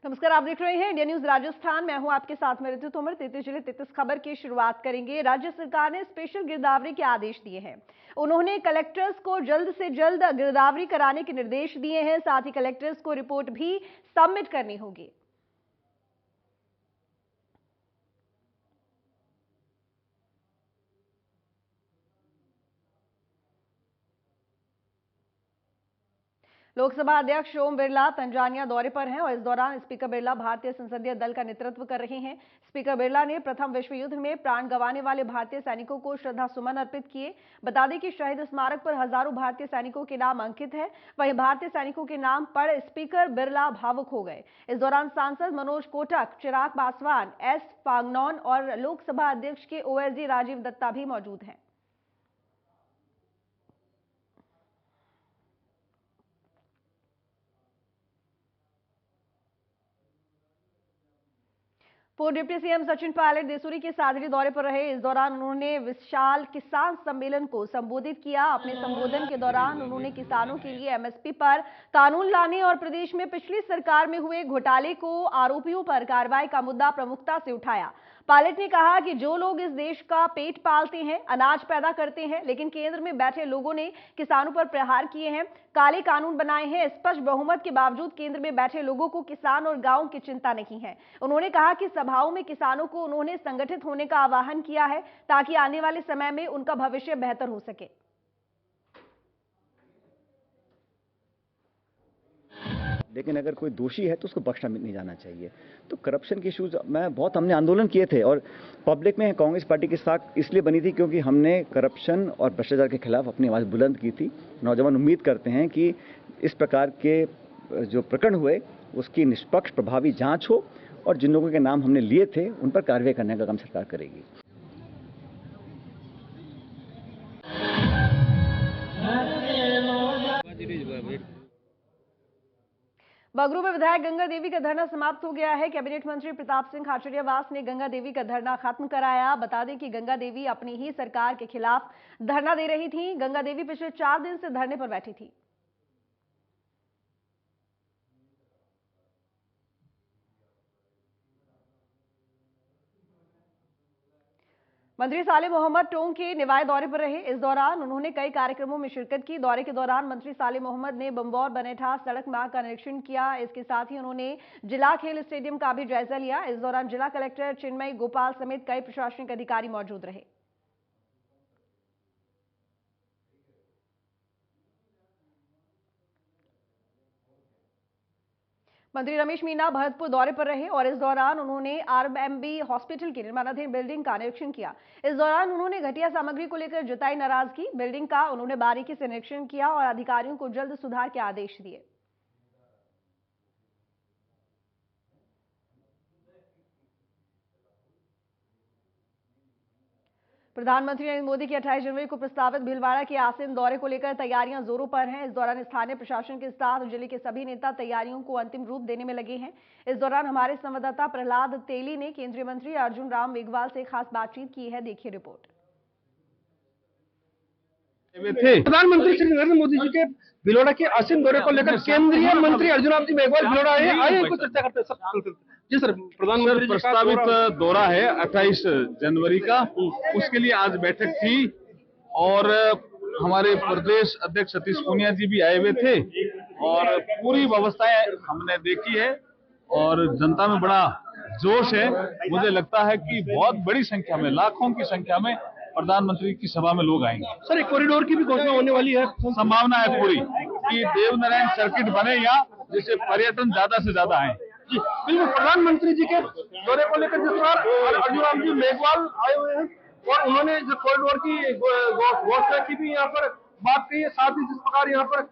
नमस्कार, आप देख रहे हैं इंडिया न्यूज राजस्थान। मैं हूं आपके साथ में ऋतु तोमर। 33 जिले 33 खबर की शुरुआत करेंगे। राज्य सरकार ने स्पेशल गिरदावरी के आदेश दिए हैं। उन्होंने कलेक्टर्स को जल्द से जल्द गिरदावरी कराने के निर्देश दिए हैं। साथ ही कलेक्टर्स को रिपोर्ट भी सबमिट करनी होगी। लोकसभा अध्यक्ष ओम बिरला तंजानिया दौरे पर हैं और इस दौरान स्पीकर बिरला भारतीय संसदीय दल का नेतृत्व कर रहे हैं। स्पीकर बिरला ने प्रथम विश्व युद्ध में प्राण गंवाने वाले भारतीय सैनिकों को श्रद्धा सुमन अर्पित किए। बता दें कि शहीद स्मारक पर हजारों भारतीय सैनिकों के नाम अंकित है। वहीं भारतीय सैनिकों के नाम पर स्पीकर बिरला भावुक हो गए। इस दौरान सांसद मनोज कोटक, चिराग पासवान, एस फांगनौन और लोकसभा अध्यक्ष के ओएसडी राजीव दत्ता भी मौजूद हैं। पूर्व डिप्टी सीएम सचिन पायलट देसूरी के सादरी दौरे पर रहे। इस दौरान उन्होंने विशाल किसान सम्मेलन को संबोधित किया। अपने संबोधन के दौरान उन्होंने किसानों के लिए एमएसपी पर कानून लाने और प्रदेश में पिछली सरकार में हुए घोटाले को आरोपियों पर कार्रवाई का मुद्दा प्रमुखता से उठाया। पायलट ने कहा कि जो लोग इस देश का पेट पालते हैं, अनाज पैदा करते हैं, लेकिन केंद्र में बैठे लोगों ने किसानों पर प्रहार किए हैं, काले कानून बनाए हैं। स्पष्ट बहुमत के बावजूद केंद्र में बैठे लोगों को किसान और गांव की चिंता नहीं है। उन्होंने कहा कि सभाओं में किसानों को उन्होंने संगठित होने का आह्वान किया है ताकि आने वाले समय में उनका भविष्य बेहतर हो सके। लेकिन अगर कोई दोषी है तो उसको बख्शा नहीं जाना चाहिए। तो करप्शन के इश्यूज में बहुत हमने आंदोलन किए थे और पब्लिक में कांग्रेस पार्टी के साथ इसलिए बनी थी क्योंकि हमने करप्शन और भ्रष्टाचार के खिलाफ अपनी आवाज़ बुलंद की थी। नौजवान उम्मीद करते हैं कि इस प्रकार के जो प्रकरण हुए उसकी निष्पक्ष प्रभावी जांच हो और जिन लोगों के नाम हमने लिए थे उन पर कार्रवाई करने का काम सरकार करेगी। बगरू में विधायक गंगा देवी का धरना समाप्त हो गया है। कैबिनेट मंत्री प्रताप सिंह खाचरियावास ने गंगा देवी का धरना खत्म कराया। बता दें कि गंगा देवी अपनी ही सरकार के खिलाफ धरना दे रही थी। गंगा देवी पिछले 4 दिन से धरने पर बैठी थी। मंत्री सालेह मोहम्मद टोंक के निवाय दौरे पर रहे। इस दौरान उन्होंने कई कार्यक्रमों में शिरकत की। दौरे के दौरान मंत्री सालेह मोहम्मद ने बम्बौर बनेठा सड़क मार्ग का निरीक्षण किया। इसके साथ ही उन्होंने जिला खेल स्टेडियम का भी जायजा लिया। इस दौरान जिला कलेक्टर चिन्मय गोपाल समेत कई प्रशासनिक अधिकारी मौजूद रहे। मंत्री रमेश मीना भरतपुर दौरे पर रहे और इस दौरान उन्होंने आरएमबी हॉस्पिटल की निर्माणाधीन बिल्डिंग का निरीक्षण किया। इस दौरान उन्होंने घटिया सामग्री को लेकर जताई नाराजगी। बिल्डिंग का उन्होंने बारीकी से निरीक्षण किया और अधिकारियों को जल्द सुधार के आदेश दिए। प्रधानमंत्री नरेंद्र मोदी की 28 जनवरी को प्रस्तावित भीलवाड़ा के आसिम दौरे को लेकर तैयारियां जोरों पर हैं। इस दौरान स्थानीय प्रशासन के साथ जिले के सभी नेता तैयारियों को अंतिम रूप देने में लगे हैं। इस दौरान हमारे संवाददाता प्रहलाद तेली ने केंद्रीय मंत्री अर्जुन राम मेघवाल से खास बातचीत की है। देखिए रिपोर्ट। प्रधानमंत्री श्री नरेंद्र मोदी जी के भीलवाड़ा के आसिम दौरे को लेकर केंद्रीय मंत्री अर्जुन राम जी मेघवाल भीलवाड़ा आए कुछ चर्चा करते हैं। जी सर, प्रधानमंत्री प्रस्तावित दौरा है 28 जनवरी का, उसके लिए आज बैठक थी और हमारे प्रदेश अध्यक्ष सतीश पूनिया जी भी आए हुए थे और पूरी व्यवस्थाएं हमने देखी है और जनता में बड़ा जोश है। मुझे लगता है कि बहुत बड़ी संख्या में, लाखों की संख्या में प्रधानमंत्री की सभा में लोग आएंगे। सर, एक कॉरिडोर की भी घोषणा होने वाली है। संभावना है पूरी कि देवनारायण सर्किट बने यहाँ, जिससे पर्यटन ज्यादा से ज्यादा आए। जी बिल्कुल, प्रधानमंत्री जी के दौरे को लेकर जिस बार अर्जुन राम जी मेघवाल आए हुए हैं और उन्होंने जो कॉरिडोर की घोषणा की भी यहाँ पर बात कही है। साथ ही जिस प्रकार यहाँ पर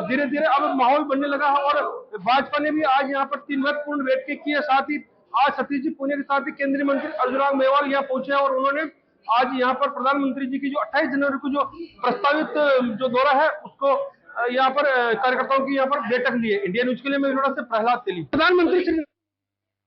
धीरे धीरे अब माहौल बनने लगा है और भाजपा ने भी आज यहाँ पर 3 महत्वपूर्ण बैठकें की है। साथ ही आज सतीश जी पूनिया के साथ ही केंद्रीय मंत्री अर्जुन राम मेघवाल यहाँ पहुंचे और उन्होंने आज यहाँ पर प्रधानमंत्री जी की जो 28 जनवरी को जो प्रस्तावित जो दौरा है उसको यहाँ पर कार्यकर्ताओं की यहाँ पर बैठक ली है। इंडिया न्यूज के लिए मैं भीलवाड़ा से प्रहलाद तेली। प्रधानमंत्री श्री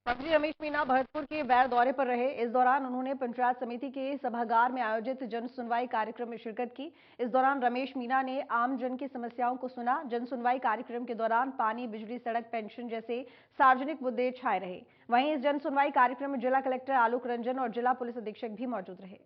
मंत्री रमेश मीना भरतपुर के बैर दौरे पर रहे। इस दौरान उन्होंने पंचायत समिति के सभागार में आयोजित जन सुनवाई कार्यक्रम में शिरकत की। इस दौरान रमेश मीना ने आम जन की समस्याओं को सुना। जन सुनवाई कार्यक्रम के दौरान पानी, बिजली, सड़क, पेंशन जैसे सार्वजनिक मुद्दे छाए रहे। वहीं इस जन सुनवाई कार्यक्रम में जिला कलेक्टर आलोक रंजन और जिला पुलिस अधीक्षक भी मौजूद रहे।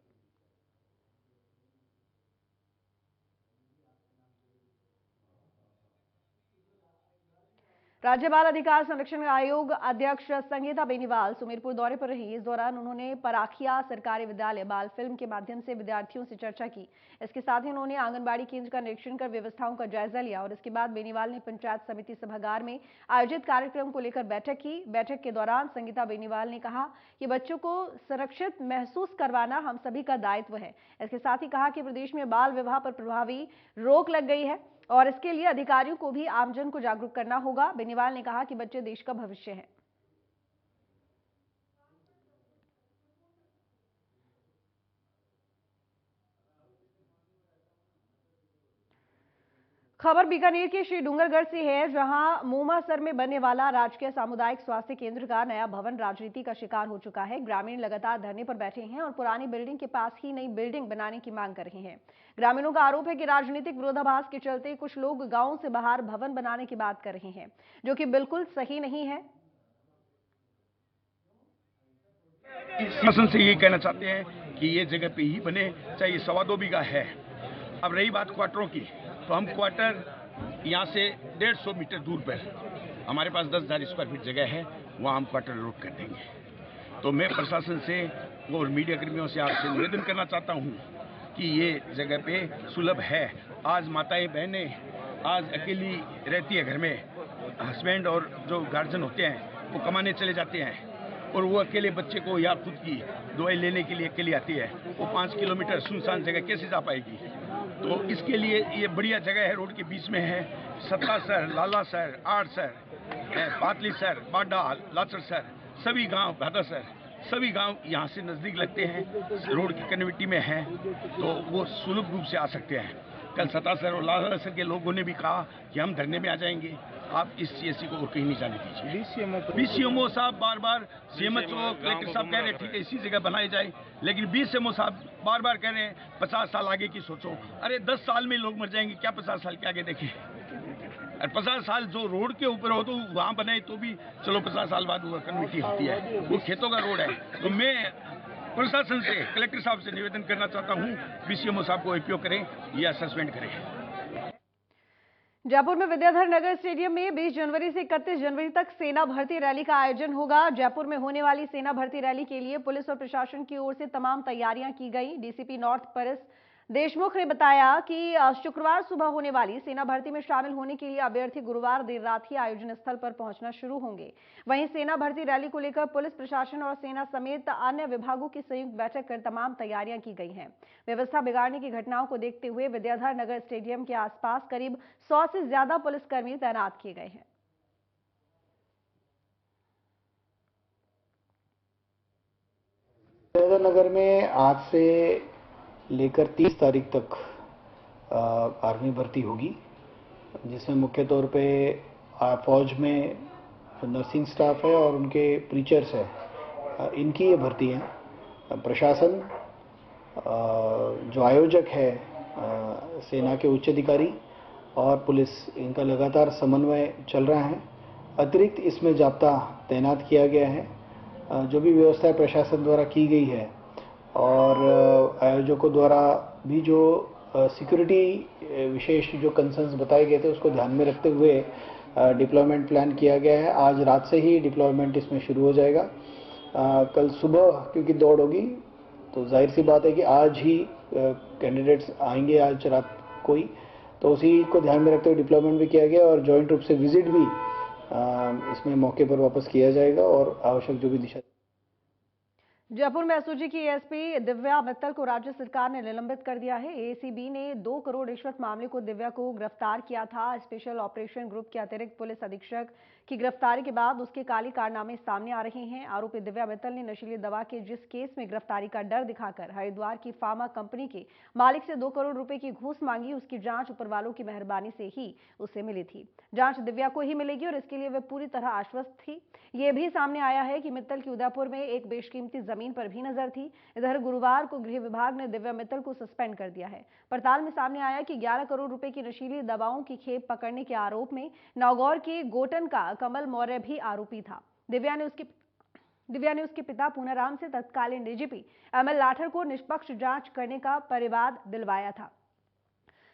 राज्य बाल अधिकार संरक्षण आयोग अध्यक्ष संगीता बेनीवाल सुमेरपुर दौरे पर रही। इस दौरान उन्होंने पराखिया सरकारी विद्यालय बाल फिल्म के माध्यम से विद्यार्थियों से चर्चा की। इसके साथ ही उन्होंने आंगनबाड़ी केंद्र का निरीक्षण कर व्यवस्थाओं का जायजा लिया और इसके बाद बेनीवाल ने पंचायत समिति सभागार में आयोजित कार्यक्रम को लेकर बैठक की। बैठक के दौरान संगीता बेनीवाल ने कहा कि बच्चों को सुरक्षित महसूस करवाना हम सभी का दायित्व है। इसके साथ ही कहा कि प्रदेश में बाल विवाह पर प्रभावी रोक लग गई है और इसके लिए अधिकारियों को भी आमजन को जागरूक करना होगा। बेनीवाल ने कहा कि बच्चे देश का भविष्य है। खबर बीकानेर के श्री डूंगरगढ़ से है, जहां मोमासर में बनने वाला राजकीय सामुदायिक स्वास्थ्य केंद्र का नया भवन राजनीति का शिकार हो चुका है। ग्रामीण लगातार धरने पर बैठे हैं और पुरानी बिल्डिंग के पास ही नई बिल्डिंग बनाने की मांग कर रहे हैं। ग्रामीणों का आरोप है कि राजनीतिक विरोधाभास के चलते कुछ लोग गांव से बाहर भवन बनाने की बात कर रहे हैं, जो कि बिल्कुल सही नहीं है। शासन से ये कहना चाहते हैं कि ये जगह पे ही बने, चाहे 2.25 बीघा है। अब रही बात क्वार्टरों की, तो हम क्वार्टर यहाँ से 150 मीटर दूर पर हमारे पास 10,000 स्क्वायर फीट जगह है, वहाँ हम क्वार्टर अलॉट कर देंगे। तो मैं प्रशासन से और मीडिया कर्मियों से आपसे निवेदन करना चाहता हूँ कि ये जगह पे सुलभ है। आज माताएं बहनें आज अकेली रहती है घर में, हस्बैंड और जो गार्जियन होते हैं वो कमाने चले जाते हैं और वो अकेले बच्चे को या खुद की दवाई लेने के लिए अकेली आती है। वो 5 किलोमीटर सुनसान जगह कैसे जा पाएगी? तो इसके लिए ये बढ़िया जगह है, रोड के बीच में है। सत्तासर, लालासर, आड़सर, पातलीसर, बाडा, लाचरसर, सभी गांव, भादासर, सभी गांव यहाँ से नज़दीक लगते हैं, रोड की कनेक्टिविटी में है, तो वो सुलभ रूप से आ सकते हैं। कल सत्तासर और लालासर के लोगों ने भी कहा कि हम धरने में आ जाएंगे, आप इस सीएससी को और कहीं नहीं जाने दीजिए। बीसीएमओ साहब बार बार सीएमएचओ कलेक्टर साहब कह रहे हैं ठीक है इसी जगह बनाई जाए, लेकिन बीसीएमओ साहब बार बार कह रहे हैं 50 साल आगे की सोचो। अरे 10 साल में लोग मर जाएंगे, क्या 50 साल के आगे देखें? और 50 साल जो रोड के ऊपर हो तो वहाँ बनाए तो भी चलो 50 साल बाद वो कन्विटी होती है, वो खेतों का रोड है। तो मैं प्रशासन से, कलेक्टर साहब से निवेदन करना चाहता हूँ बीसीएमओ साहब को उपयोग करें या सस्पेंड करें। जयपुर में विद्याधर नगर स्टेडियम में 20 जनवरी से 31 जनवरी तक सेना भर्ती रैली का आयोजन होगा। जयपुर में होने वाली सेना भर्ती रैली के लिए पुलिस और प्रशासन की ओर से तमाम तैयारियां की गई। डीसीपी नॉर्थ परेश देशमुख ने बताया कि शुक्रवार सुबह होने वाली सेना भर्ती में शामिल होने के लिए अभ्यर्थी गुरुवार देर रात ही आयोजन स्थल पर पहुंचना शुरू होंगे। वहीं सेना भर्ती रैली को लेकर पुलिस प्रशासन और सेना समेत अन्य विभागों की संयुक्त बैठक कर तमाम तैयारियां की गई हैं। व्यवस्था बिगाड़ने की घटनाओं को देखते हुए विद्याधर नगर स्टेडियम के आसपास करीब 100 से ज्यादा पुलिसकर्मी तैनात किए गए हैं। विद्याधर नगर में आज से लेकर 30 तारीख तक आर्मी भर्ती होगी, जिसमें मुख्य तौर पे फौज में नर्सिंग स्टाफ है और उनके प्रीचर्स है, इनकी ये भर्ती है। प्रशासन, जो आयोजक है, सेना के उच्च अधिकारी और पुलिस, इनका लगातार समन्वय चल रहा है। अतिरिक्त इसमें जाब्ता तैनात किया गया है। जो भी व्यवस्था प्रशासन द्वारा की गई है और आयोजकों द्वारा भी जो सिक्योरिटी विशेष जो कंसर्न्स बताए गए थे उसको ध्यान में रखते हुए डिप्लॉयमेंट प्लान किया गया है। आज रात से ही डिप्लॉयमेंट इसमें शुरू हो जाएगा। कल सुबह क्योंकि दौड़ होगी तो जाहिर सी बात है कि आज ही कैंडिडेट्स आएंगे, आज रात को ही, तो उसी को ध्यान में रखते हुए डिप्लॉयमेंट भी किया गया और जॉइंट रूप से विजिट भी इसमें मौके पर वापस किया जाएगा और आवश्यक जो भी दिशा। जयपुर में एसओजी की एसपी दिव्या मित्तल को राज्य सरकार ने निलंबित कर दिया है। एसीबी ने 2 करोड़ रिश्वत मामले को दिव्या को गिरफ्तार किया था। स्पेशल ऑपरेशन ग्रुप के अतिरिक्त पुलिस अधीक्षक की गिरफ्तारी के बाद उसके काले कारनामे सामने आ रहे हैं। आरोपी दिव्या मित्तल ने नशीली दवा के जिस केस में गिरफ्तारी का डर दिखाकर हरिद्वार की फार्मा कंपनी के मालिक से 2 करोड़ रुपए की घूस मांगी, उसकी जांच ऊपर वालों की मेहरबानी से ही उसे मिली थी। जांच दिव्या को ही मिलेगी और इसके लिए वह पूरी तरह आश्वस्त थी। ये भी सामने आया है कि मित्तल की उदयपुर में एक बेशकीमती जमीन पर भी नजर थी। इधर गुरुवार को गृह विभाग ने दिव्या मित्तल को सस्पेंड कर दिया है। पड़ताल में सामने आया कि 11 करोड़ रुपए की नशीली दवाओं की खेप पकड़ने के आरोप में नागौर के गोटन का कमल मौर्य भी आरोपी था। दिव्या ने उसके पिता पूनाराम से तत्कालीन डीजीपी एमएल लाठर को निष्पक्ष जांच करने का परिवाद दिलवाया था।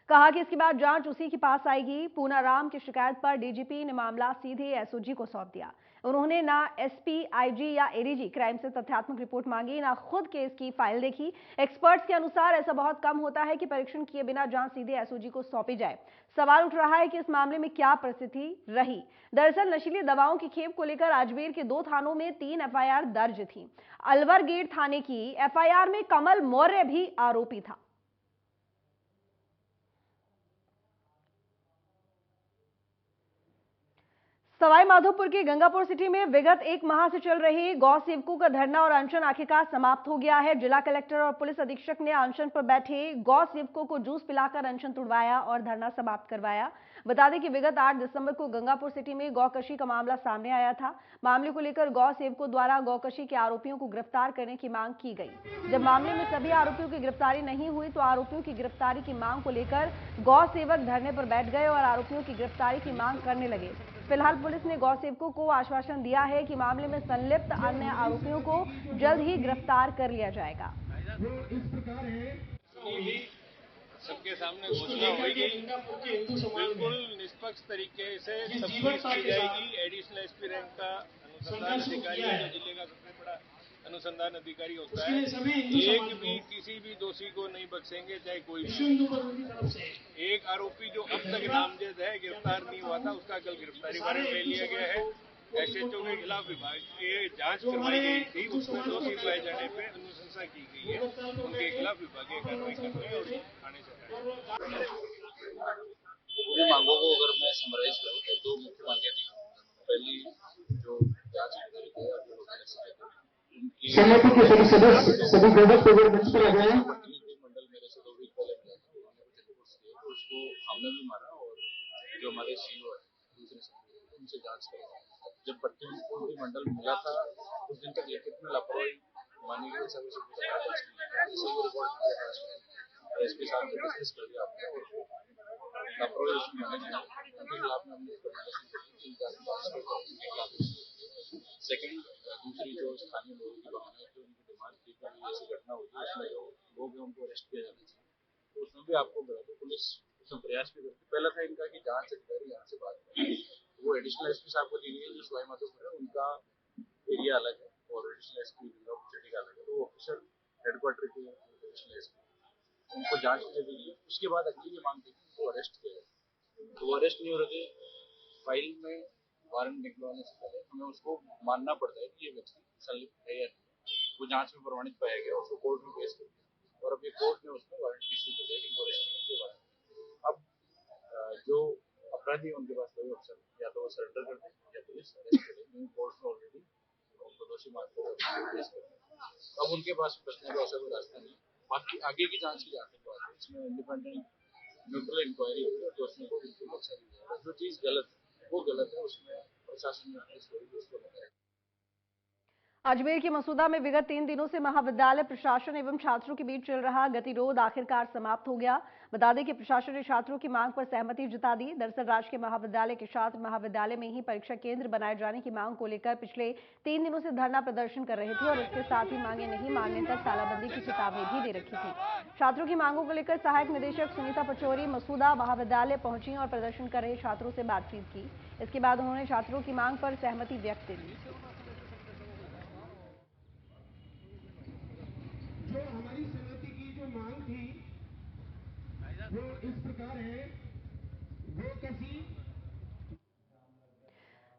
कहा कि इसके बाद जांच उसी के पास आएगी। पूनाराम की शिकायत पर डीजीपी ने मामला सीधे एसओजी को सौंप दिया। उन्होंने ना एसपी, आईजी या एडीजी क्राइम से तथ्यात्मक रिपोर्ट मांगी, ना खुद केस की फाइल देखी। एक्सपर्ट्स के अनुसार ऐसा बहुत कम होता है कि परीक्षण किए बिना जांच सीधे एसओजी को सौंपी जाए। सवाल उठ रहा है कि इस मामले में क्या परिस्थिति रही। दरअसल नशीली दवाओं की खेप को लेकर अजमेर के 2 थानों में 3 एफआईआर दर्ज थी। अलवर गेट थाने की एफआईआर में कमल मौर्य भी आरोपी था। सवाई माधोपुर के गंगापुर सिटी में विगत 1 माह से चल रही गौ सेवकों का धरना और अनशन आखिरकार समाप्त हो गया है। जिला कलेक्टर और पुलिस अधीक्षक ने अनशन पर बैठे गौ सेवकों को जूस पिलाकर अनशन तुड़वाया और धरना समाप्त करवाया। बता दें कि विगत 8 दिसंबर को गंगापुर सिटी में गौकशी का मामला सामने आया था। मामले को लेकर गौ सेवकों द्वारा गौकशी के आरोपियों को गिरफ्तार करने की मांग की गई। जब मामले में सभी आरोपियों की गिरफ्तारी नहीं हुई तो आरोपियों की गिरफ्तारी की मांग को लेकर गौ सेवक धरने पर बैठ गए और आरोपियों की गिरफ्तारी की मांग करने लगे। फिलहाल पुलिस ने गौ सेवकों को आश्वासन दिया है कि मामले में संलिप्त अन्य आरोपियों को जल्द ही गिरफ्तार कर लिया जाएगा। सबके सामने घोषणा होगी, बिल्कुल निष्पक्ष तरीके से सब पुलिस की जाएगी। एडिशनल एसपी रैंक का अनुसंधान अधिकारी है, जो जिले का सबसे बड़ा अनुसंधान अधिकारी होता है। एक भी किसी भी दोषी को नहीं बख्शेंगे, चाहे कोई भी। एक आरोपी जो अब तक नामजद है, गिरफ्तार नहीं हुआ था, उसका कल गिरफ्तारी वारंट ले लिया गया है। एसएचओ के खिलाफ विभाग की जांच करवाई गई थी, उसमें दोषी पाए जाने पर अनुशंसा की गई है। उनके खिलाफ विभागीय कार्रवाई करनी है और थाने से पूरी मांगों को अगर मैं समराइज करूँ तो 2 मुख्य मांगे थी। पहली जो जांच समिति के सदस्य सभी मंडल मेरे से 2 वीक पहले मिला था, उन्होंने कुछ रिपोर्ट्स दिए तो उसको हमने भी माना और जो हमारे सीईओ है दूसरे समिति उनसे जांच करवाई। जब प्रतिनिधि मंडल मिला था उस दिन तक लिखित में लापरवाही मानी गई, सभी से वो रिपोर्ट एसपी साहब ने डिस्कस कर दिया आपने और लापरवाही मानी गई। उनके खिलाफ में हमने सेकंड दूसरी जो स्थानीय लोगों की भावना है, जो उनकी डिमांड थी कि ऐसी घटना होगी उसमें जो लोग हैं उनको अरेस्ट किया जाना चाहिए, तो उसमें भी आपको पुलिस उसमें प्रयास भी करती। पहला था इनका कि जांच अधिकारी यहाँ से बात करें, वो एडिशनल एसपी साहब को दी गई है। जो सवाई माधोपुर है उनका एरिया अलग है और एडिशनल एसपी सिटी का अलग है, तो वो ऑफिसर हेडक्वार्टर के एडिशनल एसपी उनको जांच के लिए दी। उसके बाद अगली ये मांग थी वो अरेस्ट किया जाए, तो वो अरेस्ट नहीं हो रहे थे। फाइल में वारंट निकलवाने से पहले हमें उसको मानना पड़ता है कि ये व्यक्ति संलिप्त है या नहीं। वो जांच में प्रमाणित पाया गया, उसको कोर्ट में पेश कर दिया और अब ये कोर्ट ने उसमें वारंट इशू कर दिया कि अरेस्ट के वारंट। अब जो अपराधी उनके पास कोई ऑप्शन या तो वो सरेंडर कर दें या पुलिस अरेस्ट करे। कोर्ट में ऑलरेडी उनको दोषी मानकर पेश कर दिया। अब उनके पास बचने का ऐसा कोई रास्ता नहीं। बाकी आगे की जांच की जाने के बाद इसमें इंडिपेंडेंट न्यूट्रल इंक्वायरी होगी और दोषियों को बिल्कुल बख्शा नहीं जाएगा। जो चीज़ गलत है वो गलत है, उसमें प्रशासन ने अपनी स्टोरी उसको लगाया। अजमेर के मसूदा में विगत 3 दिनों से महाविद्यालय प्रशासन एवं छात्रों के बीच चल रहा गतिरोध आखिरकार समाप्त हो गया। बता दें कि प्रशासन ने छात्रों की मांग पर सहमति जता दी। दरअसल राजकीय महाविद्यालय के छात्र महाविद्यालय में ही परीक्षा केंद्र बनाए जाने की मांग को लेकर पिछले 3 दिनों से धरना प्रदर्शन कर रहे थे और इसके साथ ही मांगे नहीं मानने तक तालाबंदी की चेतावनी भी दे रखी थी। छात्रों की मांगों को लेकर सहायक निदेशक सुनीता पचौरी मसूदा महाविद्यालय पहुंची और प्रदर्शन कर रहे छात्रों से बातचीत की। इसके बाद उन्होंने छात्रों की मांग पर सहमति व्यक्त की। जो हमारी समिति की जो मांग थी वो इस प्रकार है। वो कैसी?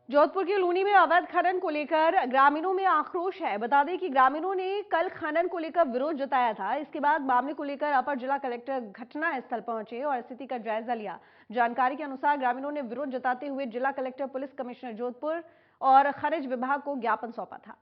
जोधपुर के लूनी में अवैध खनन को लेकर ग्रामीणों में आक्रोश है। बता दें कि ग्रामीणों ने कल खनन को लेकर विरोध जताया था। इसके बाद मामले को लेकर अपर जिला कलेक्टर घटना स्थल पहुंचे और स्थिति का जायजा लिया। जानकारी के अनुसार ग्रामीणों ने विरोध जताते हुए जिला कलेक्टर, पुलिस कमिश्नर जोधपुर और खनिज विभाग को ज्ञापन सौंपा था।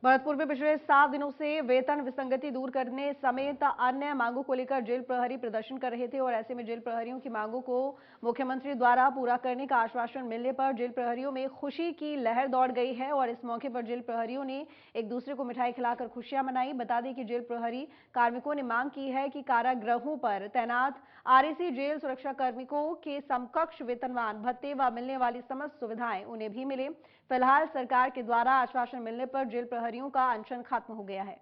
भरतपुर में पिछले 7 दिनों से वेतन विसंगति दूर करने समेत अन्य मांगों को लेकर जेल प्रहरी प्रदर्शन कर रहे थे और ऐसे में जेल प्रहरियों की मांगों को मुख्यमंत्री द्वारा पूरा करने का आश्वासन मिलने पर जेल प्रहरियों में खुशी की लहर दौड़ गई है और इस मौके पर जेल प्रहरियों ने एक दूसरे को मिठाई खिलाकर खुशियां मनाई। बता दें कि जेल प्रहरी कार्मिकों ने मांग की है कि कारागृहों पर तैनात आरएसी जेल सुरक्षा कार्मिकों के समकक्ष वेतनमान भत्ते व मिलने वाली समस्त सुविधाएं उन्हें भी मिले। फिलहाल सरकार के द्वारा आश्वासन मिलने पर जेल प्रहरियों का अनशन खत्म हो गया है।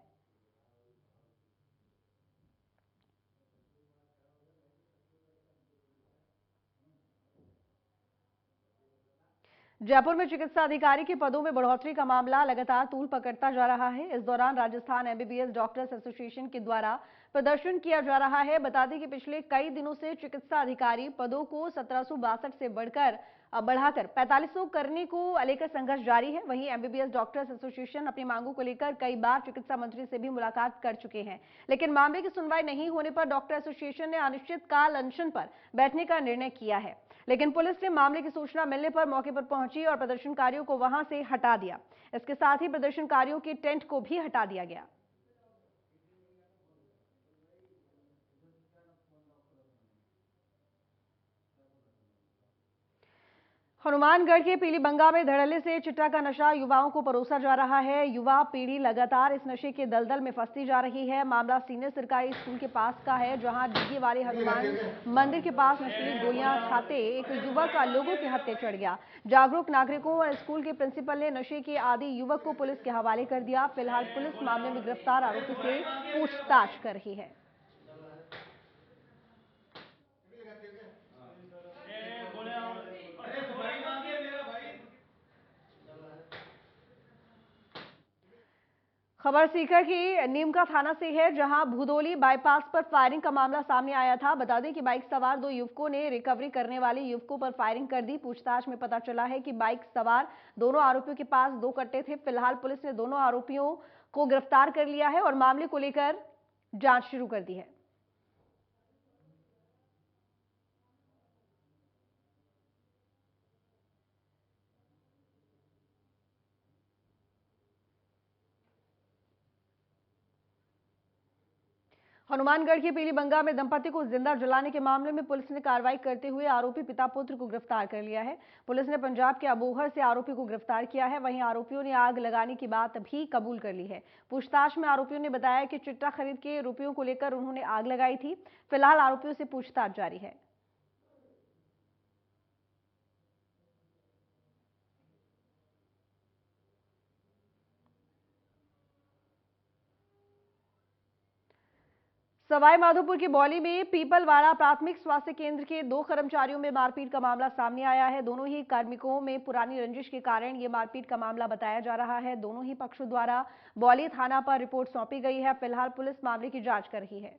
जयपुर में चिकित्सा अधिकारी के पदों में बढ़ोतरी का मामला लगातार तूल पकड़ता जा रहा है। इस दौरान राजस्थान एमबीबीएस डॉक्टर्स एसोसिएशन के द्वारा प्रदर्शन किया जा रहा है। बता दें कि पिछले कई दिनों से चिकित्सा62 पदों को 1762 से बढ़ाकर 4500 करने को लेकर संघर्ष जारी है। वहीं एमबीबीएस डॉक्टर्स एसोसिएशन अपनी मांगों को लेकर कई बार चिकित्सा मंत्री से भी मुलाकात कर चुके हैं, लेकिन मामले की सुनवाई नहीं होने पर डॉक्टर एसोसिएशन ने अनिश्चितकाल अनशन पर बैठने का निर्णय किया है। लेकिन पुलिस ने मामले की सूचना मिलने पर मौके पर पहुंची और प्रदर्शनकारियों को वहां से हटा दिया। इसके साथ ही प्रदर्शनकारियों के टेंट को भी हटा दिया गया। हनुमानगढ़ के पीलीबंगा में धड़ल्ले से चिट्टा का नशा युवाओं को परोसा जा रहा है। युवा पीढ़ी लगातार इस नशे के दलदल में फंसती जा रही है। मामला सीनियर सरकारी स्कूल के पास का है, जहां डिग्गी वाले हनुमान मंदिर के पास नशीली गोलियां खाते एक युवक लोगों के हत्थे चढ़ गया। जागरूक नागरिकों और स्कूल के प्रिंसिपल ने नशे के आदी युवक को पुलिस के हवाले कर दिया। फिलहाल पुलिस मामले में गिरफ्तार आरोपी से पूछताछ कर रही है। खबर सीकर की नीमका थाना से है, जहां भूदोली बाईपास पर फायरिंग का मामला सामने आया था। बता दें कि बाइक सवार 2 युवकों ने रिकवरी करने वाले युवकों पर फायरिंग कर दी। पूछताछ में पता चला है कि बाइक सवार दोनों आरोपियों के पास 2 कट्टे थे। फिलहाल पुलिस ने दोनों आरोपियों को गिरफ्तार कर लिया है और मामले को लेकर जांच शुरू कर दी है। हनुमानगढ़ के पीलीबंगा में दंपति को जिंदा जलाने के मामले में पुलिस ने कार्रवाई करते हुए आरोपी पिता पुत्र को गिरफ्तार कर लिया है। पुलिस ने पंजाब के अबोहर से आरोपी को गिरफ्तार किया है। वहीं आरोपियों ने आग लगाने की बात भी कबूल कर ली है। पूछताछ में आरोपियों ने बताया कि चिट्टा खरीद के रुपयों को लेकर उन्होंने आग लगाई थी। फिलहाल आरोपियों से पूछताछ जारी है। सवाई माधोपुर की बौली में पीपलवाड़ा प्राथमिक स्वास्थ्य केंद्र के 2 कर्मचारियों में मारपीट का मामला सामने आया है। दोनों ही कार्मिकों में पुरानी रंजिश के कारण ये मारपीट का मामला बताया जा रहा है। दोनों ही पक्षों द्वारा बौली थाना पर रिपोर्ट सौंपी गई है। फिलहाल पुलिस मामले की जांच कर रही है।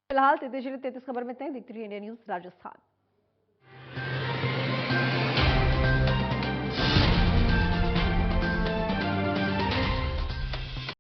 फिलहाल 33 खबर में इतने। देखते रहिए इंडिया न्यूज राजस्थान।